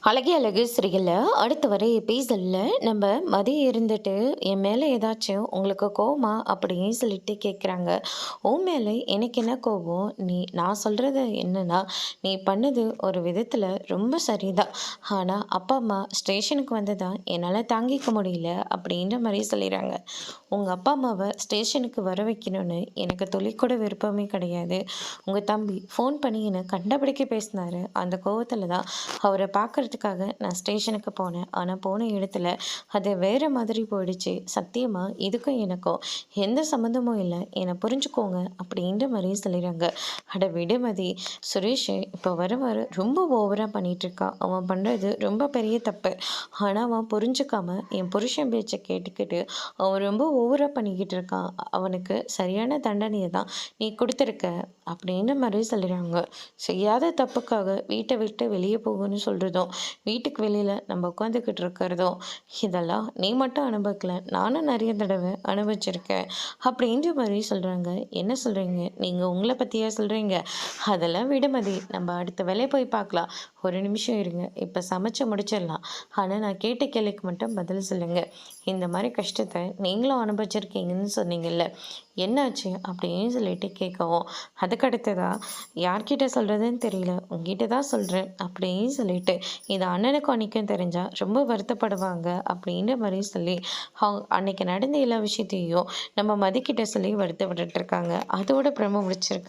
அழகே அழகு சிறையில் அடுத்து வர எபிசோடில் நம்ம மதியம் இருந்துட்டு என் மேலே ஏதாச்சும் உங்களுக்கு கோவமா அப்படின்னு சொல்லிட்டு கேட்குறாங்க. உன் மேலே எனக்கு என்ன கோவம், நான் சொல்கிறது என்னன்னா, நீ பண்ணது ஒரு விதத்தில் ரொம்ப சரிதான். ஆனால் அப்பா அம்மா ஸ்டேஷனுக்கு வந்ததான் என்னால் தாங்கிக்க முடியல அப்படின்ற மாதிரி சொல்லிடுறாங்க. உங்கள் அப்பா அம்மாவை ஸ்டேஷனுக்கு வர வைக்கணும்னு எனக்கு துளி கூட விருப்பமே கிடையாது. உங்கள் தம்பி ஃபோன் பண்ணி என்னை கண்டபடிக்க பேசினாரு. அந்த கோவத்தில் தான் அவரை பார்க்கறதுக்காக நான் ஸ்டேஷனுக்கு போனேன். ஆனால் போன இடத்துல அது வேறு மாதிரி போயிடுச்சு. சத்தியமாக இதுக்கும் எனக்கும் எந்த சம்மந்தமும் இல்லை, என்னை புரிஞ்சுக்கோங்க அப்படின்ற மாதிரி சொல்லிடுறாங்க. அட விடுமதி, சுரேஷ் இப்போ வர வர ரொம்ப ஓவராக பண்ணிகிட்ருக்கான். அவன் பண்ணுறது ரொம்ப பெரிய தப்பு. ஆனால் அவன் புரிஞ்சுக்காம என் புருஷன் பேச்சை கேட்டுக்கிட்டு அவன் ரொம்ப ஓவராக பண்ணிக்கிட்டு இருக்கான். அவனுக்கு சரியான தண்டனையை தான் நீ கொடுத்துருக்க அப்படின்ற மாதிரி சொல்லிடுறாங்க. செய்யாத தப்புக்காக வீட்டை விட்டு வெளியே போகணும்னு சொல்கிறதும், வீட்டுக்கு வெளியில் நம்ம உட்காந்துக்கிட்டு இருக்கிறதும், இதெல்லாம் நீ மட்டும் அனுபவிக்கல, நானும் நிறைய தடவை அனுபவிச்சிருக்கேன் அப்படின்ற மாதிரி சொல்கிறாங்க. என்ன சொல்கிறீங்க நீங்கள், உங்களை பற்றியா சொல்கிறீங்க? அதெல்லாம் விடுமதி, நம்ம அடுத்த வேலையை போய் பார்க்கலாம். ஒரு நிமிஷம் இருங்க, இப்போ சமைச்சு முடிச்சிடலாம். ஆனால் நான் கேட்ட கேள்விக்கு மட்டும் பதில் சொல்லுங்கள். இந்த மாதிரி கஷ்டத்தை நீங்களும் அனுபவிச்சிருக்கீங்கன்னு சொன்னீங்கல்ல, என்னாச்சு அப்படின்னு சொல்லிட்டு கேட்கவும், அதுக்கடுத்ததா யார்கிட்ட சொல்கிறதுன்னு தெரியல, உங்ககிட்ட தான் சொல்கிறேன் அப்படின்னு சொல்லிட்டு, இது அண்ணனுக்கும் அன்னைக்கும் தெரிஞ்சால் ரொம்ப வருத்தப்படுவாங்க அப்படின்ற மாதிரி சொல்லி அவங்க அன்னைக்கு நடந்த எல்லா விஷயத்தையும் நம்ம மதிக்கிட்ட சொல்லி வருத்தப்பட்டுட்டு இருக்காங்க. அதோட பிரம முடிச்சிருக்கு.